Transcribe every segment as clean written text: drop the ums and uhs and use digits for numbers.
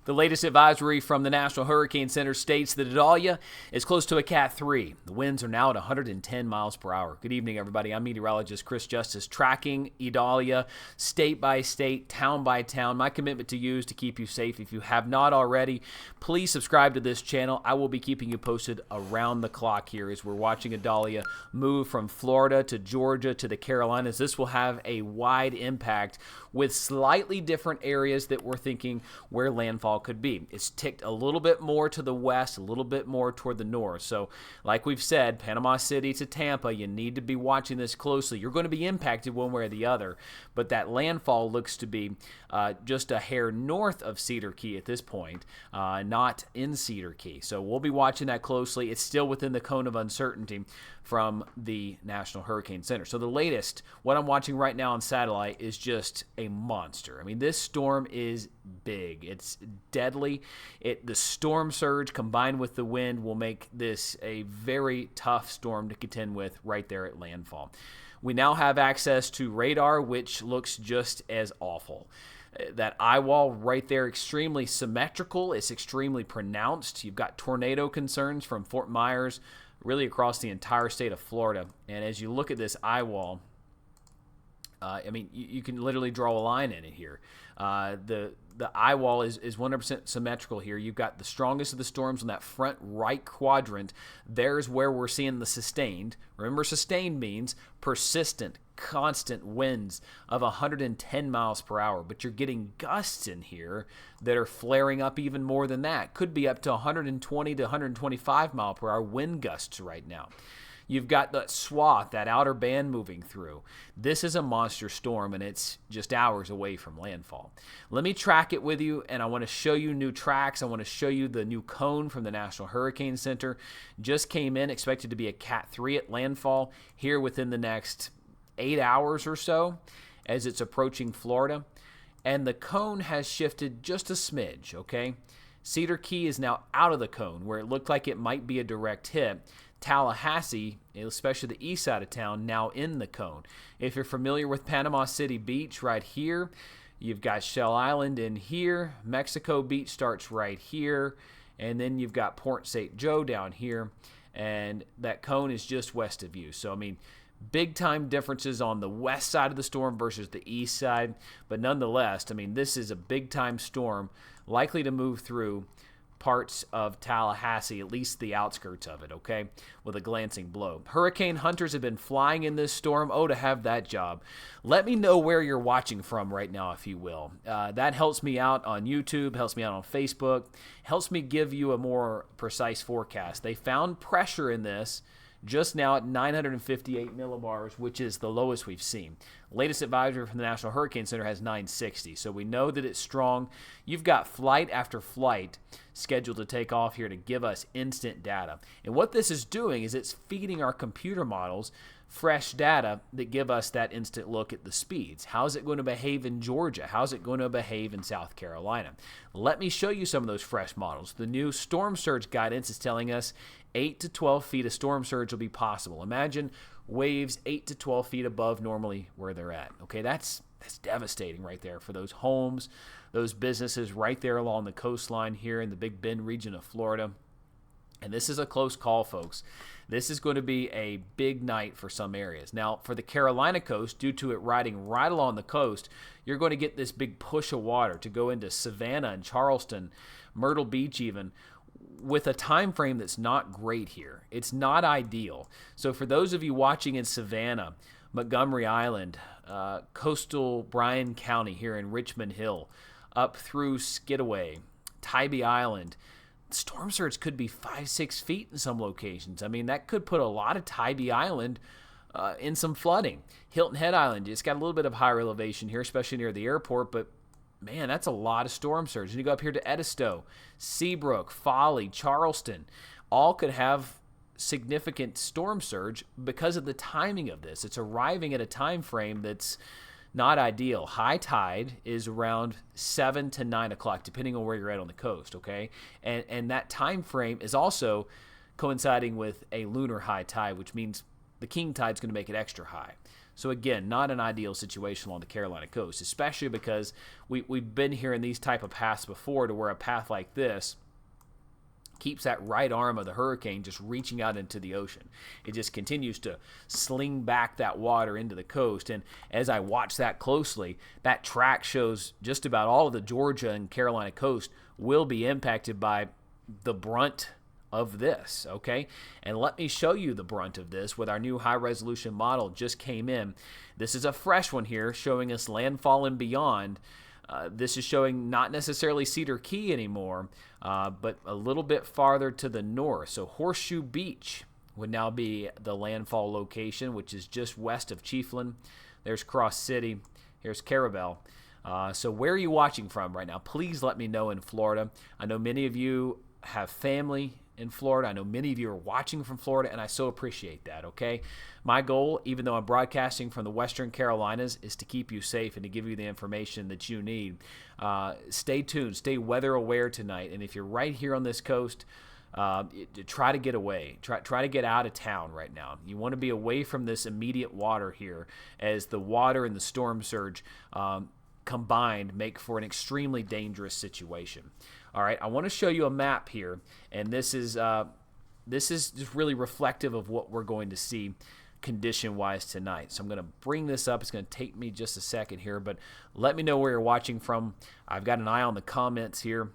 The latest advisory from the National Hurricane Center states that Idalia is close to a Cat 3. The winds are now at 110 miles per hour. Good evening, everybody. I'm meteorologist Chris Justice, tracking Idalia state by state, town by town. My commitment to you is to keep you safe. If you have not already, please subscribe to this channel. I will be keeping you posted around the clock here as we're watching Idalia move from Florida to Georgia to the Carolinas. This will have a wide impact with slightly different areas that we're thinking where landfall could be. It's ticked a little bit more to the west, a little bit more toward the north. So like we've said, Panama City to Tampa, you need to be watching this closely. You're going to be impacted one way or the other, but that landfall looks to be just a hair north of Cedar Key at this point, not in Cedar Key. So we'll be watching that closely. It's still within the cone of uncertainty from the National Hurricane Center. So the latest, what I'm watching right now on satellite, is just a monster. I mean, this storm is big. It's deadly. The storm surge combined with the wind will make this a very tough storm to contend with right there at landfall. We now have access to radar, which looks just as awful. That eye wall right there, extremely symmetrical. It's extremely pronounced. You've got tornado concerns from Fort Myers really across the entire state of Florida. And as you look at this eye wall, I mean, you can literally draw a line in it here. The eye wall is 100% symmetrical here. You've got the strongest of the storms in that front right quadrant. There's where we're seeing the sustained. Remember, sustained means persistent, constant winds of 110 miles per hour. But you're getting gusts in here that are flaring up even more than that. Could be up to 120 to 125 mile per hour wind gusts right now. You've got that swath, that outer band moving through. This is a monster storm, and it's just hours away from landfall. Let me track it with you, and I want to show you new tracks. I want to show you the new cone from the National Hurricane Center. Just came in, expected to be a Cat 3 at landfall here within the next 8 hours or so as it's approaching Florida. And the cone has shifted just a smidge, okay? Cedar Key is now out of the cone where it looked like it might be a direct hit. Tallahassee, especially the east side of town, now in the cone. If you're familiar with Panama City Beach right here, you've got Shell Island in here. Mexico Beach starts right here. And then you've got Port St. Joe down here. And that cone is just west of you. So, I mean, big time differences on the west side of the storm versus the east side. But nonetheless, I mean, this is a big time storm likely to move through parts of Tallahassee, at least the outskirts of it, okay, with a glancing blow. Hurricane hunters have been flying in this storm. Oh, to have that job. Let me know where you're watching from right now, if you will. That helps me out on YouTube, helps me out on Facebook, helps me give you a more precise forecast. They found pressure in this just now at 958 millibars, which is the lowest we've seen. Latest advisory from the National Hurricane Center has 960, so we know that it's strong. You've got flight after flight scheduled to take off here to give us instant data. And what this is doing is it's feeding our computer models fresh data that give us that instant look at the speeds. How's it going to behave in Georgia? How's it going to behave in South Carolina? Let me show you some of those fresh models. The new storm surge guidance is telling us 8 to 12 feet of storm surge will be possible. Imagine waves 8 to 12 feet above normally where they're at. Okay, that's devastating right there for those homes, those businesses right there along the coastline here in the Big Bend region of Florida. And this is a close call, folks. This is going to be a big night for some areas. Now, for the Carolina coast, due to it riding right along the coast, you're going to get this big push of water to go into Savannah and Charleston, Myrtle Beach even, with a time frame that's not great here. It's not ideal. So for those of you watching in Savannah, Montgomery Island, coastal Bryan County here in Richmond Hill, up through Skidaway, Tybee Island, storm surge could be 5-6 feet in some locations. I mean, that could put a lot of Tybee Island in some flooding. Hilton Head Island, it's got a little bit of higher elevation here, especially near the airport, but man, that's a lot of storm surge. And you go up here to Edisto, Seabrook, Folly, Charleston, all could have significant storm surge because of the timing of this. It's arriving at a time frame that's not ideal. High tide is around 7 to 9 o'clock, depending on where you're at on the coast, okay? And that time frame is also coinciding with a lunar high tide, which means the king tide is going to make it extra high. So again, not an ideal situation along the Carolina coast, especially because we've been here in these type of paths before, to where a path like this keeps that right arm of the hurricane just reaching out into the ocean. It just continues to sling back that water into the coast. And as I watch that closely, that track shows just about all of the Georgia and Carolina coast will be impacted by the brunt of this, okay? And let me show you the brunt of this with our new high-resolution model just came in. This is a fresh one here showing us landfall and beyond. This is showing not necessarily Cedar Key anymore, but a little bit farther to the north. So Horseshoe Beach would now be the landfall location, which is just west of Chiefland. There's Cross City. Here's Carabel. So where are you watching from right now? Please let me know in Florida. I know many of you have family in Florida. I know many of you are watching from Florida, and I so appreciate that, okay? My goal, even though I'm broadcasting from the Western Carolinas, is to keep you safe and to give you the information that you need. Stay tuned. Stay weather aware tonight. And if you're right here on this coast, try to get away. Try to get out of town right now. You want to be away from this immediate water here, as the water and the storm surge combined make for an extremely dangerous situation. All right, I want to show you a map here, and this is just really reflective of what we're going to see condition-wise tonight. So I'm going to bring this up. It's going to take me just a second here, but let me know where you're watching from. I've got an eye on the comments here,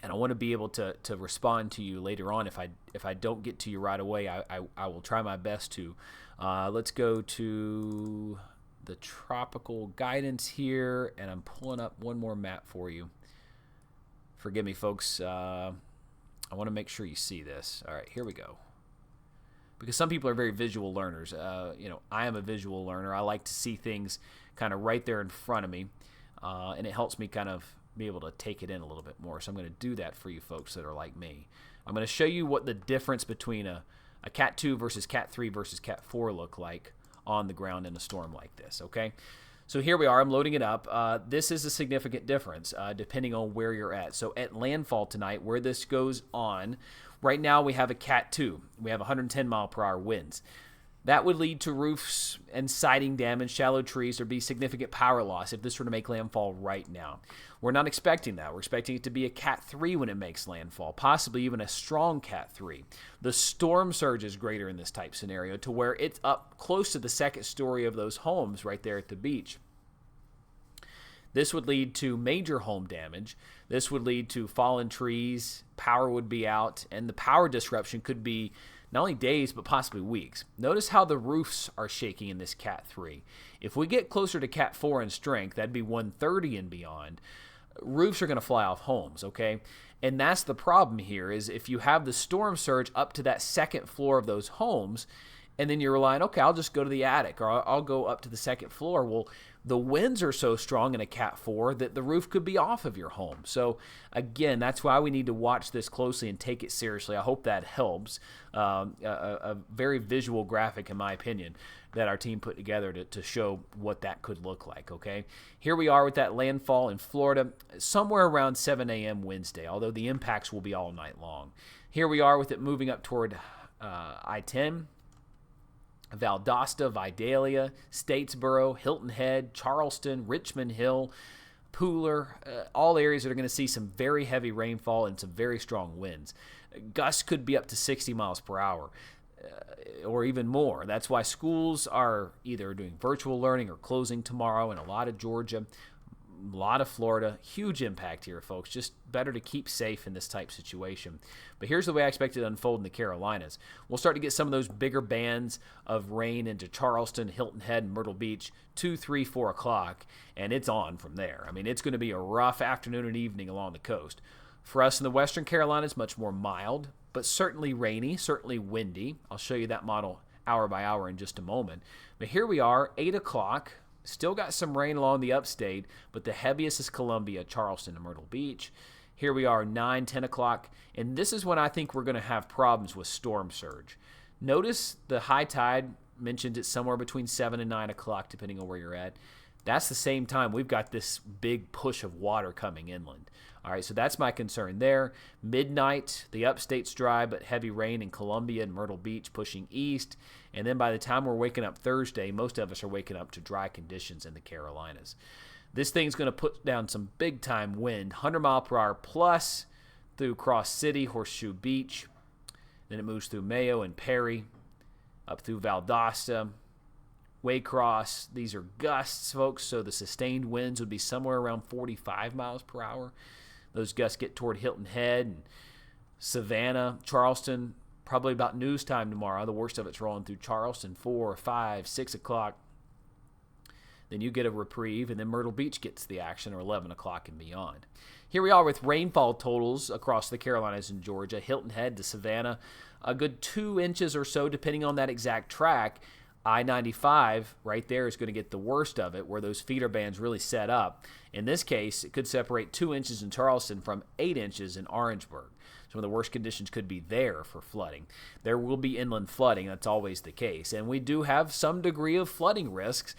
and I want to be able to respond to you later on. If I don't get to you right away, I will try my best to. Let's go to the tropical guidance here, and I'm pulling up one more map for you. Forgive me, folks. I want to make sure you see this. All right, here we go. Because some people are very visual learners. I am a visual learner. I like to see things kind of right there in front of me, and it helps me kind of be able to take it in a little bit more. So I'm going to do that for you folks that are like me. I'm going to show you what the difference between a Cat 2 versus Cat 3 versus Cat 4 look like on the ground in a storm like this, okay? So here we are. I'm loading it up. This is a significant difference depending on where you're at. So at landfall tonight, where this goes on, right now we have a Cat 2. We have 110 mile per hour winds. That would lead to roofs and siding damage, shallow trees. There'd be significant power loss if this were to make landfall right now. We're not expecting that. We're expecting it to be a Cat 3 when it makes landfall, possibly even a strong Cat 3. The storm surge is greater in this type scenario to where it's up close to the second story of those homes right there at the beach. This would lead to major home damage. This would lead to fallen trees, power would be out, and the power disruption could be not only days, but possibly weeks. Notice how the roofs are shaking in this Cat 3. If we get closer to Cat 4 in strength, that'd be 130 and beyond, roofs are going to fly off homes, okay? And that's the problem here, is if you have the storm surge up to that second floor of those homes, and then you're relying, okay, I'll just go to the attic, or I'll go up to the second floor. Well, the winds are so strong in a Cat 4 that the roof could be off of your home. So, again, that's why we need to watch this closely and take it seriously. I hope that helps. A very visual graphic, in my opinion, that our team put together to show what that could look like, okay? Here we are with that landfall in Florida, somewhere around 7 a.m. Wednesday, although the impacts will be all night long. Here we are with it moving up toward I-10. Valdosta, Idalia, Statesboro, Hilton Head, Charleston, Richmond Hill, Pooler, all areas that are going to see some very heavy rainfall and some very strong winds. Gusts could be up to 60 miles per hour or even more. That's why schools are either doing virtual learning or closing tomorrow in a lot of Georgia, a lot of Florida. Huge impact here, folks. Just better to keep safe in this type situation. But here's the way I expect it to unfold in the Carolinas. We'll start to get some of those bigger bands of rain into Charleston, Hilton Head, and Myrtle Beach 2, 3, 4 o'clock, and it's on from there. I mean, it's going to be a rough afternoon and evening along the coast. For us in the Western Carolinas, much more mild, but certainly rainy, certainly windy. I'll show you that model hour by hour in just a moment. But here we are, 8 o'clock. Still got some rain along the upstate, but the heaviest is Columbia, Charleston, and Myrtle Beach. Here we are, 9, 10 o'clock, and this is when I think we're going to have problems with storm surge. Notice the high tide mentioned it's somewhere between 7 and 9 o'clock, depending on where you're at. that's the same time we've got this big push of water coming inland. All right, so that's my concern there. Midnight, the upstate's dry, but heavy rain in Columbia and Myrtle Beach pushing east. And then by the time we're waking up Thursday, most of us are waking up to dry conditions in the Carolinas. This thing's going to put down some big-time wind, 100-mile-per-hour plus through Cross City, Horseshoe Beach. Then it moves through Mayo and Perry, up through Valdosta, Waycross. These are gusts, folks, so the sustained winds would be somewhere around 45 miles per hour. Those gusts get toward Hilton Head and Savannah, Charleston, probably about news time tomorrow. The worst of it's rolling through Charleston, 4, 5, 6 o'clock. Then you get a reprieve, and then Myrtle Beach gets the action, or 11 o'clock and beyond. Here we are with rainfall totals across the Carolinas and Georgia. Hilton Head to Savannah, a good 2 inches or so, depending on that exact track. I-95 right there is going to get the worst of it, where those feeder bands really set up. In this case, it could separate 2 inches in Charleston from 8 inches in Orangeburg. Some of the worst conditions could be there for flooding. There will be inland flooding. That's always the case. And we do have some degree of flooding risks.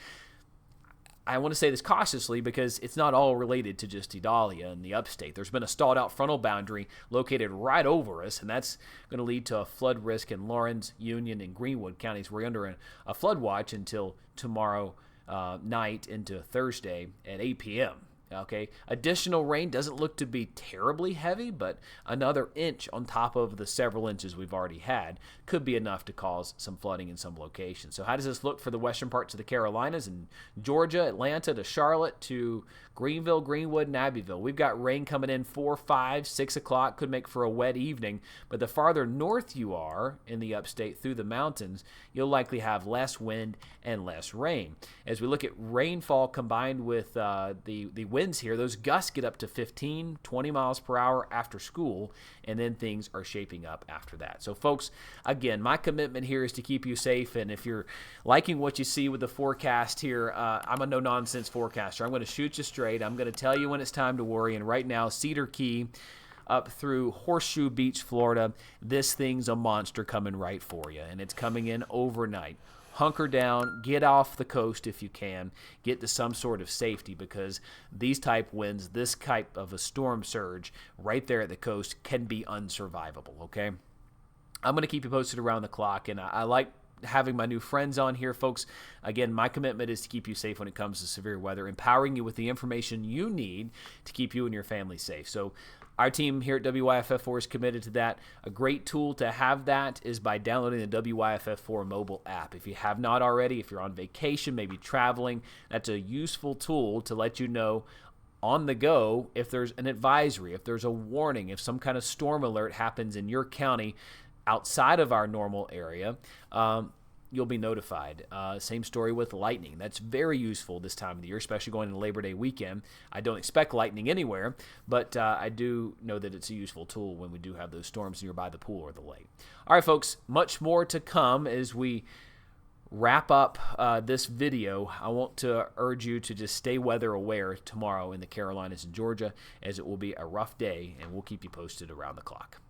I want to say this cautiously because it's not all related to just Idalia and the upstate. There's been a stalled out frontal boundary located right over us, and that's going to lead to a flood risk in Lawrence, Union, and Greenwood counties. We're under a flood watch until tomorrow night into Thursday at 8 p.m. Okay, additional rain doesn't look to be terribly heavy, but another inch on top of the several inches we've already had could be enough to cause some flooding in some locations. So how does this look for the western parts of the Carolinas and Georgia, Atlanta to Charlotte to Greenville, Greenwood, and Abbeville? We've got rain coming in 4, 5, 6 o'clock, could make for a wet evening, but the farther north you are in the upstate through the mountains, you'll likely have less wind and less rain. As we look at rainfall combined with the winds here, those gusts get up to 15, 20 miles per hour after school, and then things are shaping up after that. So folks, again, my commitment here is to keep you safe, and if you're liking what you see with the forecast here, I'm a no-nonsense forecaster. I'm going to shoot you straight. I'm going to tell you when it's time to worry, and right now, Cedar Key up through Horseshoe Beach, Florida, this thing's a monster coming right for you, and it's coming in overnight. Hunker down, get off the coast if you can, get to some sort of safety, because these type winds, this type of a storm surge right there at the coast can be unsurvivable, okay? I'm going to keep you posted around the clock, and I like having my new friends on here, folks. Again, my commitment is to keep you safe when it comes to severe weather, empowering you with the information you need to keep you and your family safe. So our team here at WYFF4 is committed to that. A great tool to have that is by downloading the WYFF4 mobile app. If you have not already, if you're on vacation, maybe traveling, that's a useful tool to let you know on the go if there's an advisory, if there's a warning, if some kind of storm alert happens in your county outside of our normal area, you'll be notified. Same story with lightning. That's very useful this time of the year, especially going into Labor Day weekend. I don't expect lightning anywhere, but I do know that it's a useful tool when we do have those storms nearby the pool or the lake. All right, folks, much more to come as we wrap up this video. I want to urge you to just stay weather aware tomorrow in the Carolinas and Georgia, as it will be a rough day, and we'll keep you posted around the clock.